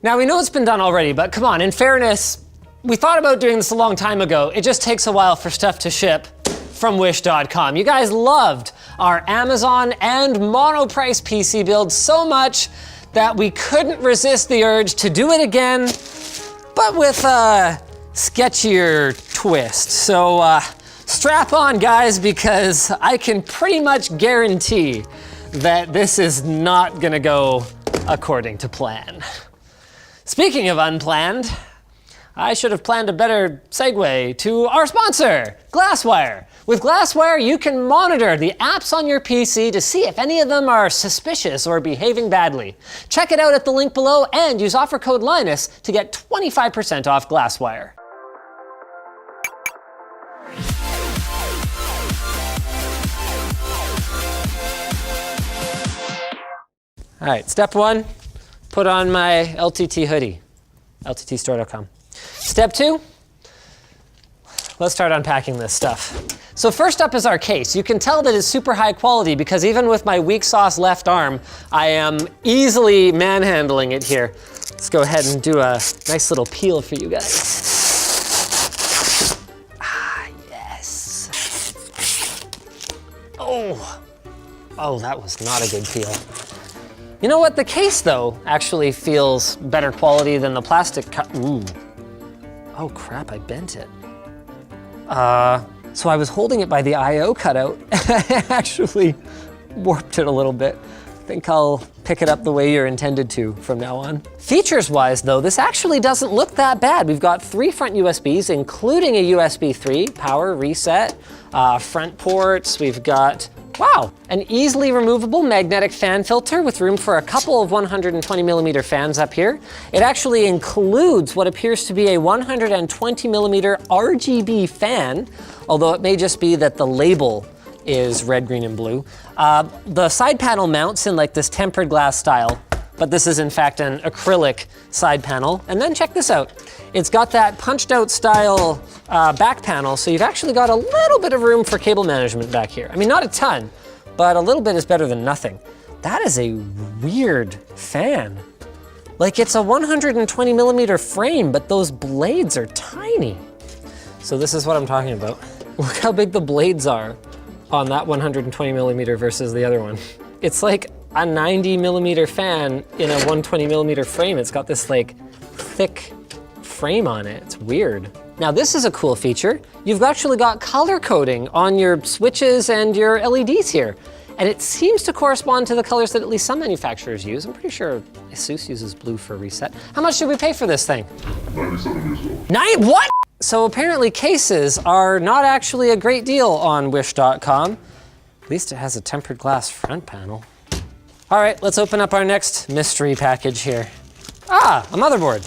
Now we know it's been done already, but come on, in fairness, we thought about doing this a long time ago. It just takes a while for stuff to ship from Wish.com. You guys loved our Amazon and Monoprice PC build so much that we couldn't resist the urge to do it again, but with a sketchier twist. So strap on, guys, because I can pretty much guarantee that this is not gonna go according to plan. Speaking of unplanned, I should have planned a better segue to our sponsor, Glasswire. With Glasswire, you can monitor the apps on your PC to see if any of them are suspicious or behaving badly. Check it out at the link below and use offer code Linus to get 25% off Glasswire. All right, step one, put on my LTT hoodie, lttstore.com. Step two, let's start unpacking this stuff. So first up is our case. You can tell that it's super high quality because even with my weak sauce left arm, I am easily manhandling it here. Let's go ahead and do a nice little peel for you guys. Ah, yes. Oh, that was not a good peel. You know what, the case though actually feels better quality than the plastic Ooh. Oh crap, I bent it. So I was holding it by the I/O cutout and I actually warped it a little bit. I think I'll pick it up the way you're intended to from now on. Features wise though, this actually doesn't look that bad. We've got 3 front USBs, including a USB 3, power, reset, front ports. We've got, wow, an easily removable magnetic fan filter with room for a couple of 120mm fans up here. It actually includes what appears to be a 120mm RGB fan, although it may just be that the label is red, green, and blue. The side panel mounts in like this tempered glass style, but this is in fact an acrylic side panel. And then check this out. It's got that punched out style back panel, so you've actually got a little bit of room for cable management back here. I mean, not a ton, but a little bit is better than nothing. That is a weird fan. Like it's a 120mm frame, but those blades are tiny. So this is what I'm talking about. Look how big the blades are on that 120mm versus the other one. It's like a 90mm fan in a 120mm frame. It's got this like thick frame on it. It's weird. Now this is a cool feature. You've actually got color coding on your switches and your LEDs here. And it seems to correspond to the colors that at least some manufacturers use. I'm pretty sure ASUS uses blue for reset. How much did we pay for this thing? $97. What? So apparently cases are not actually a great deal on Wish.com. At least it has a tempered glass front panel. All right, let's open up our next mystery package here. Ah, a motherboard.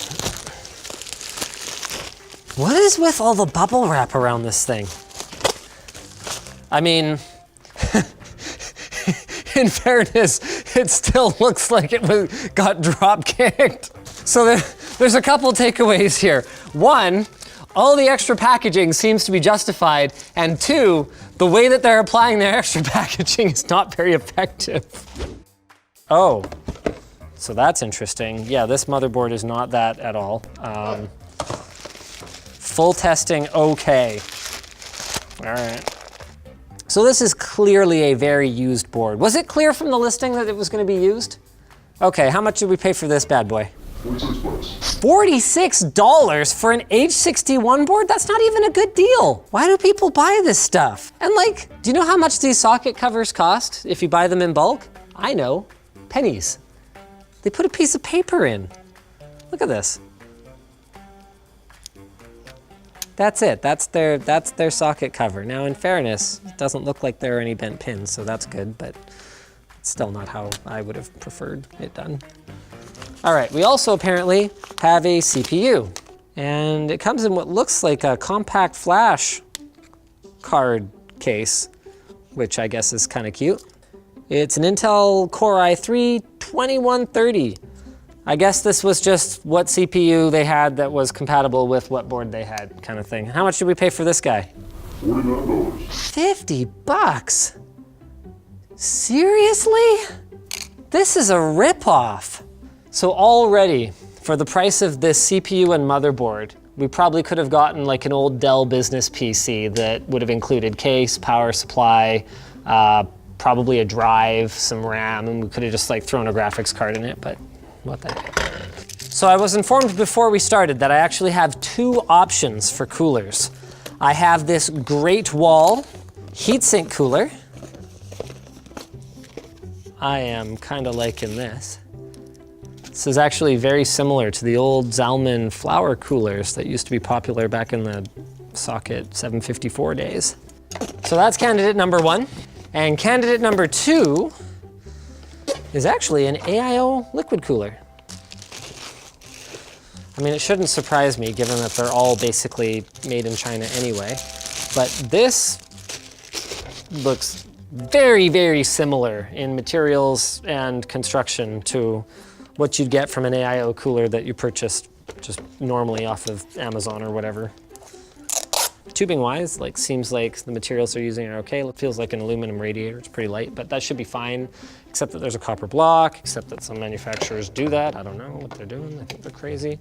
What is with all the bubble wrap around this thing? I mean, in fairness, it still looks like it got drop kicked. So there's a couple takeaways here. One, all the extra packaging seems to be justified, and 2, the way that they're applying their extra packaging is not very effective. Oh, so that's interesting. Yeah, this motherboard is not that at all. Full testing, okay. All right. So this is clearly a very used board. Was it clear from the listing that it was gonna be used? Okay, how much did we pay for this bad boy? $46. $46 for an H61 board? That's not even a good deal. Why do people buy this stuff? And like, do you know how much these socket covers cost if you buy them in bulk? I know, pennies. They put a piece of paper in. Look at this. That's it, that's their socket cover. Now in fairness, it doesn't look like there are any bent pins, so that's good, but it's still not how I would have preferred it done. All right, we also apparently have a CPU, and it comes in what looks like a compact flash card case, which I guess is kind of cute. It's an Intel Core i3-2130. I guess this was just what CPU they had that was compatible with what board they had, kind of thing. How much did we pay for this guy? $49. $50? Seriously? This is a ripoff. So already, For the price of this CPU and motherboard, we probably could have gotten like an old Dell business PC that would have included case, power supply, probably a drive, some RAM, and we could have just like thrown a graphics card in it, but what the heck. So I was informed before we started that I actually have two options for coolers. I have this Great Wall heatsink cooler. I am kind of liking this. This is actually very similar to the old Zalman flower coolers that used to be popular back in the socket 754 days. So that's candidate number one. And candidate number two is actually an AIO liquid cooler. I mean, it shouldn't surprise me given that they're all basically made in China anyway, but this looks very, very similar in materials and construction to what you'd get from an AIO cooler that you purchased just normally off of Amazon or whatever. Tubing wise, like seems like the materials they're using are okay. It feels like an aluminum radiator, it's pretty light, but that should be fine, except that there's a copper block, except that some manufacturers do that. I don't know what they're doing, I think they're crazy.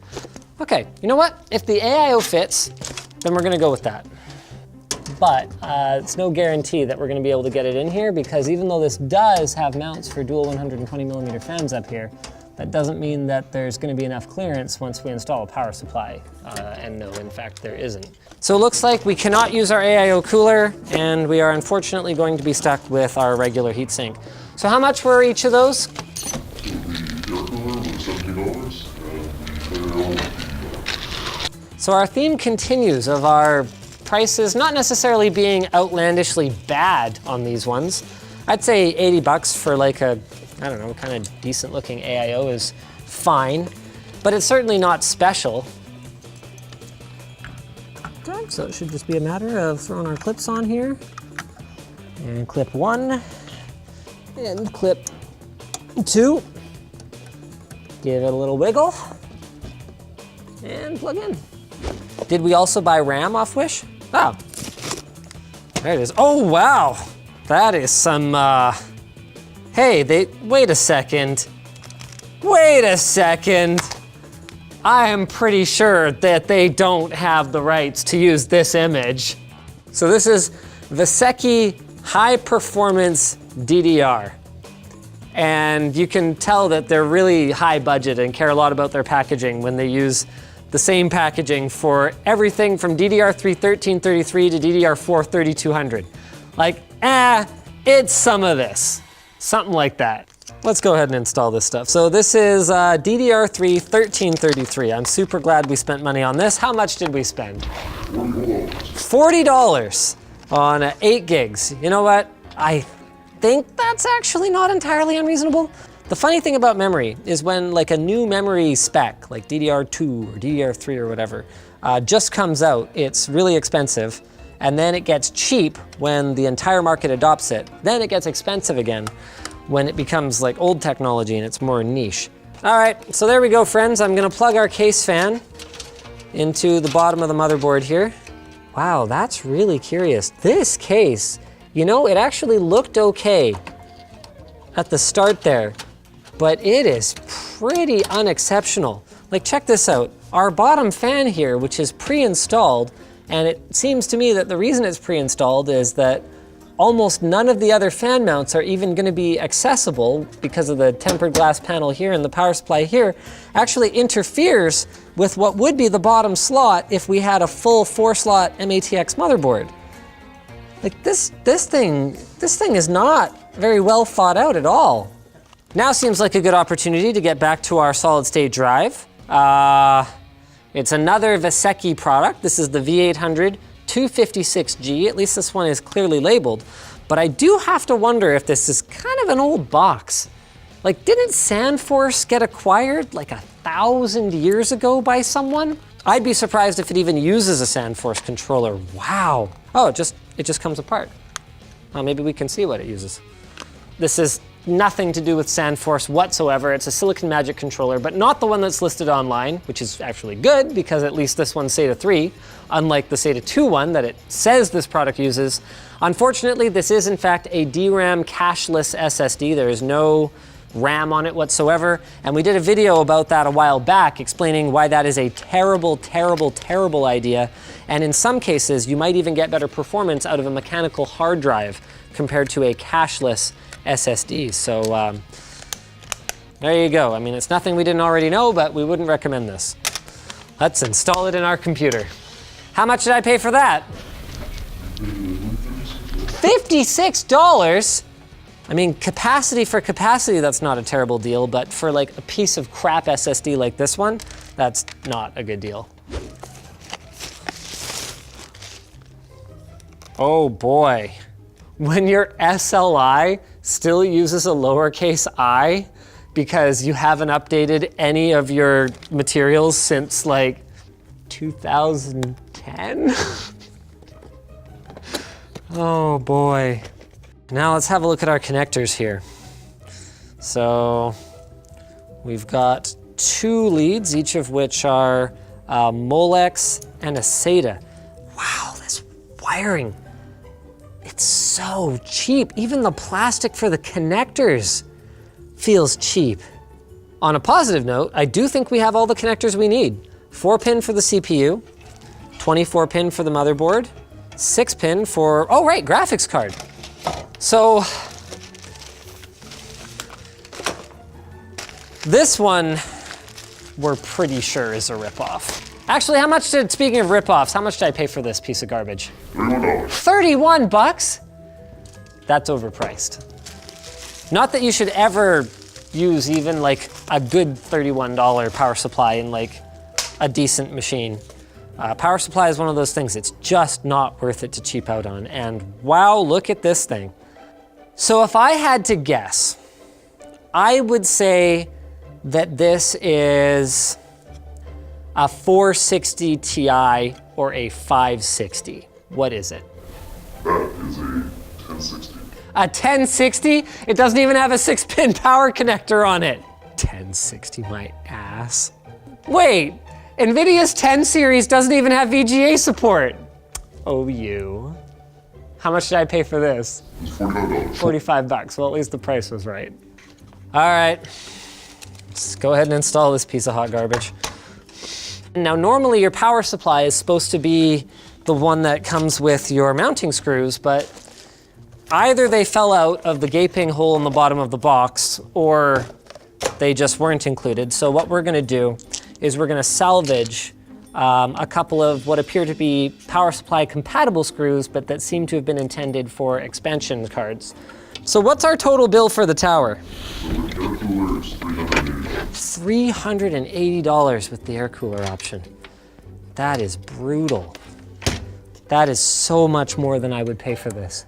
Okay, you know what? If the AIO fits, then we're gonna go with that. But it's no guarantee that we're gonna be able to get it in here because even though this does have mounts for dual 120mm fans up here, that doesn't mean that there's going to be enough clearance once we install a power supply, and no, in fact, there isn't. So it looks like we cannot use our AIO cooler, and we are unfortunately going to be stuck with our regular heatsink. So how much were each of those? So our theme continues of our prices not necessarily being outlandishly bad on these ones. I'd say 80 bucks for like a, I don't know, kind of decent looking AIO is fine, but it's certainly not special. Okay, so it should just be a matter of throwing our clips on here. And clip one, and clip two. Give it a little wiggle, and plug in. Did we also buy RAM off Wish? Oh, there it is. Oh, wow. That is some, hey, wait a second. Wait a second. I am pretty sure that they don't have the rights to use this image. So this is Vaseki High Performance DDR. And you can tell that they're really high budget and care a lot about their packaging when they use the same packaging for everything from DDR3 1333 to DDR4 3200. Like, it's some of this. Something like that. Let's go ahead and install this stuff. So this is DDR3 1333. I'm super glad we spent money on this. How much did we spend? $40 on 8 gigs. You know what? I think that's actually not entirely unreasonable. The funny thing about memory is when like a new memory spec, like DDR2 or DDR3 or whatever, just comes out, it's really expensive, and then it gets cheap when the entire market adopts it. Then it gets expensive again when it becomes like old technology and it's more niche. All right, so there we go, friends. I'm gonna plug our case fan into the bottom of the motherboard here. Wow, that's really curious. This case, you know, it actually looked okay at the start there, but it is pretty unexceptional. Like, check this out. Our bottom fan here, which is pre-installed, and it seems to me that the reason it's pre-installed is that almost none of the other fan mounts are even gonna be accessible because of the tempered glass panel here and the power supply here actually interferes with what would be the bottom slot if we had a full 4-slot MATX motherboard. Like this thing is not very well thought out at all. Now seems like a good opportunity to get back to our solid state drive. It's another Vaseki product. This is the V800 256G. At least this one is clearly labeled. But I do have to wonder if this is kind of an old box. Like, didn't Sandforce get acquired like 1,000 years ago by someone? I'd be surprised if it even uses a Sandforce controller. Wow. Oh, it just comes apart. Well, maybe we can see what it uses. This is nothing to do with Sandforce whatsoever. It's a Silicon Magic controller, but not the one that's listed online, which is actually good because at least this one's SATA 3, unlike the SATA 2 one that it says this product uses. Unfortunately, this is in fact a DRAM cache-less SSD. There is no RAM on it whatsoever. And we did a video about that a while back explaining why that is a terrible, terrible, terrible idea. And in some cases, you might even get better performance out of a mechanical hard drive compared to a cashless SSD. So there you go. I mean, it's nothing we didn't already know, but we wouldn't recommend this. Let's install it in our computer. How much did I pay for that? $56? I mean, capacity for capacity, that's not a terrible deal, but for like a piece of crap SSD like this one, that's not a good deal. Oh boy. When your SLI still uses a lowercase I because you haven't updated any of your materials since like 2010? Oh boy. Now let's have a look at our connectors here. So we've got 2 leads, each of which are Molex and a SATA. Wow, this wiring, it's so cheap. Even the plastic for the connectors feels cheap. On a positive note, I do think we have all the connectors we need. 4-pin for the CPU, 24-pin for the motherboard, 6-pin for, oh right, graphics card. So this one we're pretty sure is a ripoff. Actually, speaking of ripoffs, how much did I pay for this piece of garbage? $31. 31 bucks? That's overpriced. Not that you should ever use even like a good $31 power supply in like a decent machine. Power supply is one of those things, it's just not worth it to cheap out on. And wow, look at this thing. So if I had to guess, I would say that this is a 460 Ti or a 560. What is it? That is a 1060. A 1060? It doesn't even have a 6-pin power connector on it. 1060, my ass. Wait, NVIDIA's 10 series doesn't even have VGA support. Oh, you. How much did I pay for this? It's $45. 45 bucks. Well, at least the price was right. All right, let's go ahead and install this piece of hot garbage. Now, normally your power supply is supposed to be the one that comes with your mounting screws, but either they fell out of the gaping hole in the bottom of the box or they just weren't included. So what we're gonna do is we're gonna salvage a couple of what appear to be power supply compatible screws, but that seem to have been intended for expansion cards. So what's our total bill for the tower? The air cooler is $380. $380 with the air cooler option. That is brutal. That is so much more than I would pay for this.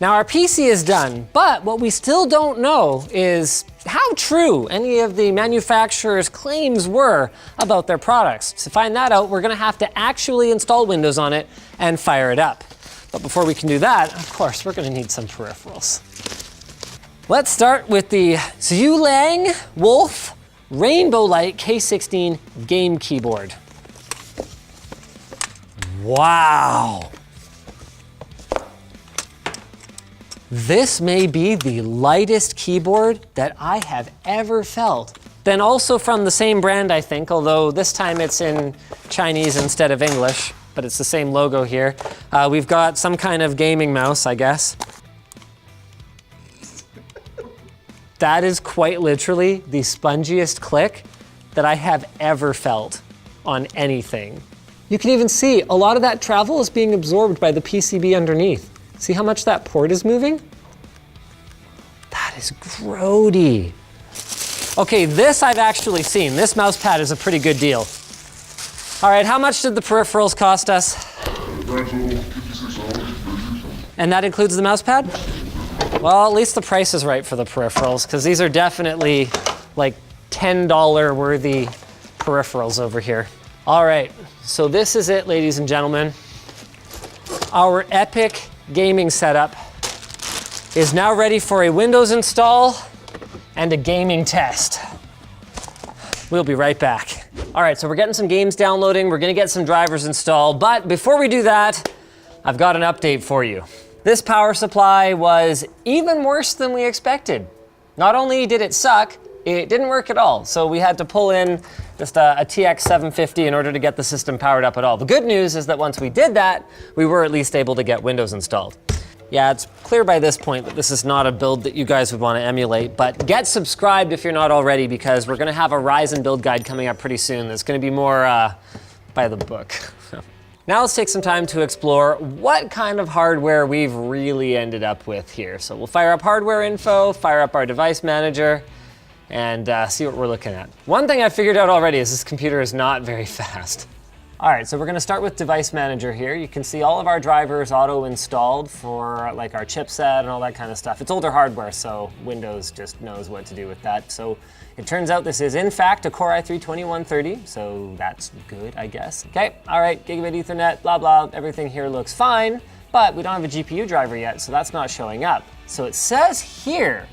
Now our PC is done, but what we still don't know is how true any of the manufacturer's claims were about their products. To find that out, we're gonna have to actually install Windows on it and fire it up. But before we can do that, of course, we're gonna need some peripherals. Let's start with the Zhulang Wolf Rainbow Light K16 game keyboard. Wow. This may be the lightest keyboard that I have ever felt. Then also from the same brand, I think, although this time it's in Chinese instead of English, but it's the same logo here. We've got some kind of gaming mouse, I guess. That is quite literally the spongiest click that I have ever felt on anything. You can even see a lot of that travel is being absorbed by the PCB underneath. See how much that port is moving? That is grody. Okay, this I've actually seen. This mouse pad is a pretty good deal. All right, how much did the peripherals cost us? And that includes the mouse pad? Well, at least the price is right for the peripherals, because these are definitely like $10 worthy peripherals over here. All right, so this is it, ladies and gentlemen. Our epic gaming setup is now ready for a Windows install and a gaming test. We'll be right back. All right, so we're getting some games downloading, we're gonna get some drivers installed, but before we do that, I've got an update for you. This power supply was even worse than we expected. Not only did it suck, it didn't work at all. So we had to pull in just a TX 750 in order to get the system powered up at all. The good news is that once we did that, we were at least able to get Windows installed. Yeah, it's clear by this point that this is not a build that you guys would want to emulate, but get subscribed if you're not already, because we're gonna have a Ryzen build guide coming up pretty soon that's gonna be more by the book. Now let's take some time to explore what kind of hardware we've really ended up with here. So we'll fire up hardware info, fire up our device manager, and see what we're looking at. One thing I figured out already is this computer is not very fast. All right, so we're gonna start with device manager here. You can see all of our drivers auto-installed for like our chipset and all that kind of stuff. It's older hardware, so Windows just knows what to do with that. So it turns out this is in fact a Core i3-2130, so that's good, I guess. Okay, all right, gigabit Ethernet, blah, blah, everything here looks fine, but we don't have a GPU driver yet, so that's not showing up. So it says here,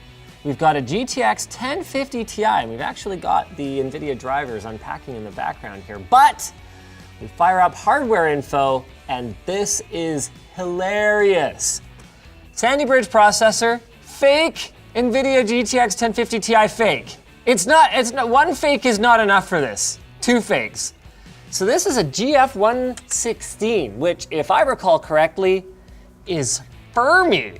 we've got a GTX 1050 Ti, and we've actually got the NVIDIA drivers unpacking in the background here, but we fire up hardware info, and this is hilarious. Sandy Bridge processor, fake NVIDIA GTX 1050 Ti fake. It's not, one fake is not enough for this, 2 fakes. So this is a GF116, which if I recall correctly, is Fermi.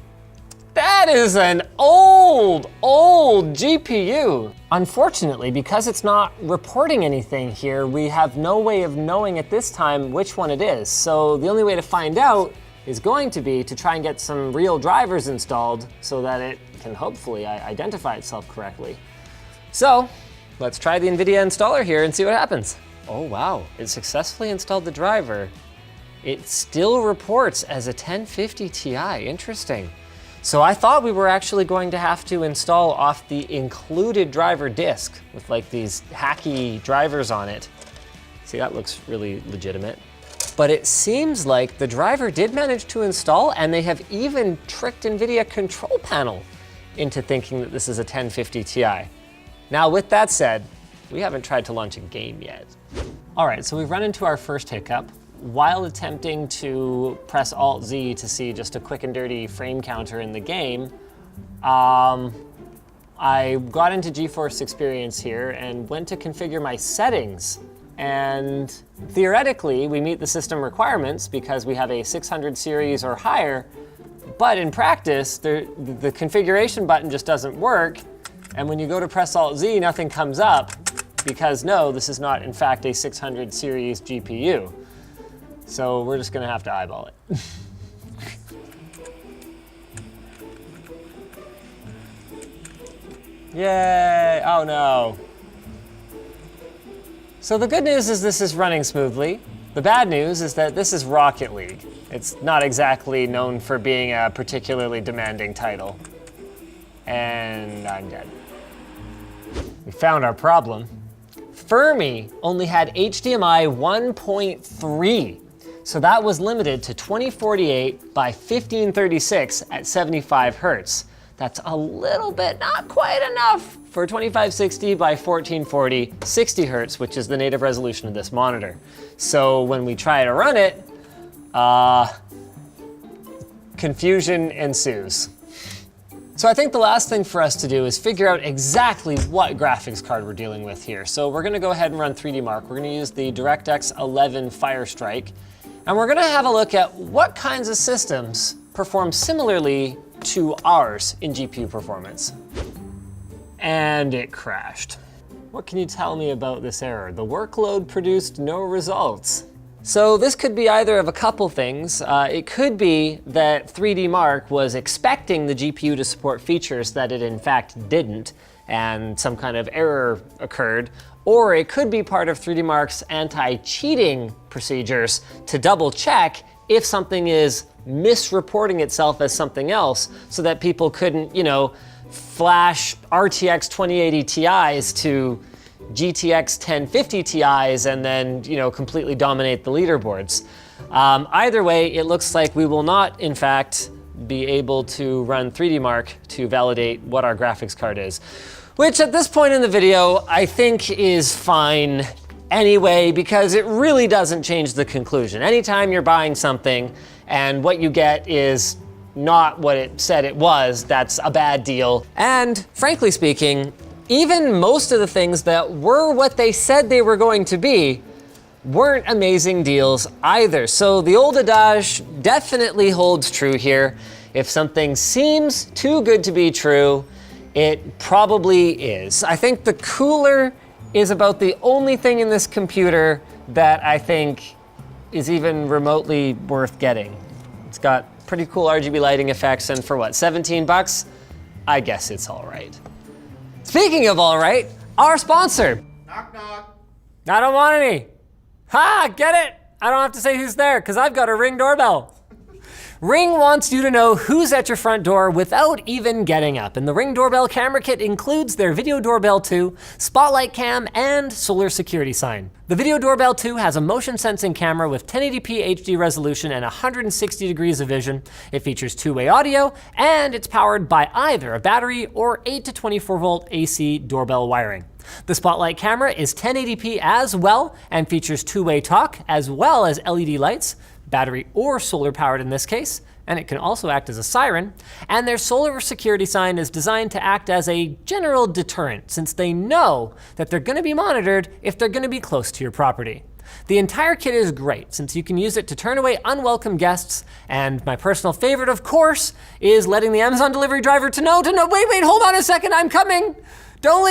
That is an old GPU. Unfortunately, because it's not reporting anything here, we have no way of knowing at this time which one it is. So the only way to find out is going to be to try and get some real drivers installed so that it can hopefully identify itself correctly. So let's try the NVIDIA installer here and see what happens. Oh wow, it successfully installed the driver. It still reports as a 1050 Ti, interesting. So I thought we were actually going to have to install off the included driver disk with like these hacky drivers on it. See, that looks really legitimate. But it seems like the driver did manage to install, and they have even tricked NVIDIA control panel into thinking that this is a 1050 Ti. Now with that said, we haven't tried to launch a game yet. All right, so we've run into our first hiccup. While attempting to press Alt-Z to see just a quick and dirty frame counter in the game, I got into GeForce Experience here and went to configure my settings. And theoretically, we meet the system requirements because we have a 600 series or higher, but in practice, the configuration button just doesn't work. And when you go to press Alt-Z, nothing comes up because no, this is not in fact a 600 series GPU. So we're just gonna have to eyeball it. Yay, oh no. So the good news is this is running smoothly. The bad news is that this is Rocket League. It's not exactly known for being a particularly demanding title. And I'm dead. We found our problem. Fermi only had HDMI 1.3. So that was limited to 2048 by 1536 at 75 Hertz. That's a little bit, not quite enough for 2560 by 1440, 60 Hertz, which is the native resolution of this monitor. So when we try to run it, confusion ensues. So I think the last thing for us to do is figure out exactly what graphics card we're dealing with here. So we're gonna go ahead and run 3D Mark. We're gonna use the DirectX 11 Firestrike. And we're gonna have a look at what kinds of systems perform similarly to ours in GPU performance. And it crashed. What can you tell me about this error? The workload produced no results. So this could be either of a couple things. It could be that 3D Mark was expecting the GPU to support features that it in fact didn't, and some kind of error occurred. Or it could be part of 3D Mark's anti-cheating procedures to double check if something is misreporting itself as something else so that people couldn't, you know, flash RTX 2080 Ti's to GTX 1050 Ti's and then, you know, completely dominate the leaderboards. Either way, it looks like we will not, in fact, be able to run 3D Mark to validate what our graphics card is. Which at this point in the video, I think is fine anyway, because it really doesn't change the conclusion. Anytime you're buying something and what you get is not what it said it was, that's a bad deal. And frankly speaking, even most of the things that were what they said they were going to be weren't amazing deals either. So the old adage definitely holds true here. If something seems too good to be true, it probably is. I think the cooler is about the only thing in this computer that I think is even remotely worth getting. It's got pretty cool RGB lighting effects, and for what, 17 bucks? I guess it's all right. Speaking of all right, our sponsor. Knock, knock. I don't want any. Ha, get it? I don't have to say who's there because I've got a Ring doorbell. Ring wants you to know who's at your front door without even getting up. And the Ring Doorbell Camera Kit includes their Video Doorbell 2, Spotlight Cam, and Solar Security Sign. The Video Doorbell 2 has a motion sensing camera with 1080p HD resolution and 160 degrees of vision. It features two-way audio, and it's powered by either a battery or 8 to 24 volt AC doorbell wiring. The Spotlight camera is 1080p as well and features two-way talk as well as LED lights, battery or solar powered in this case, and it can also act as a siren. And their solar security sign is designed to act as a general deterrent, since they know that they're gonna be monitored if they're gonna be close to your property. The entire kit is great, since you can use it to turn away unwelcome guests, and my personal favorite, of course, is letting the Amazon delivery driver to know, wait, hold on a second, I'm coming. Don't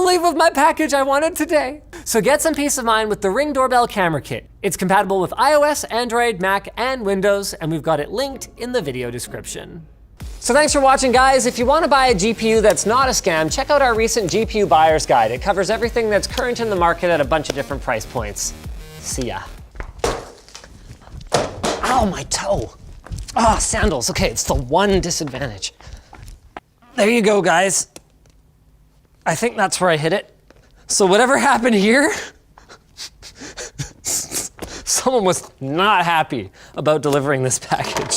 leave with my package, I want it today. So get some peace of mind with the Ring Doorbell Camera Kit. It's compatible with iOS, Android, Mac, and Windows, and we've got it linked in the video description. So thanks for watching, guys. If you want to buy a GPU that's not a scam, check out our recent GPU buyer's guide. It covers everything that's current in the market at a bunch of different price points. See ya. Ow, my toe. Ah, sandals. Okay, it's the one disadvantage. There you go, guys. I think that's where I hit it. So whatever happened here, someone was not happy about delivering this package.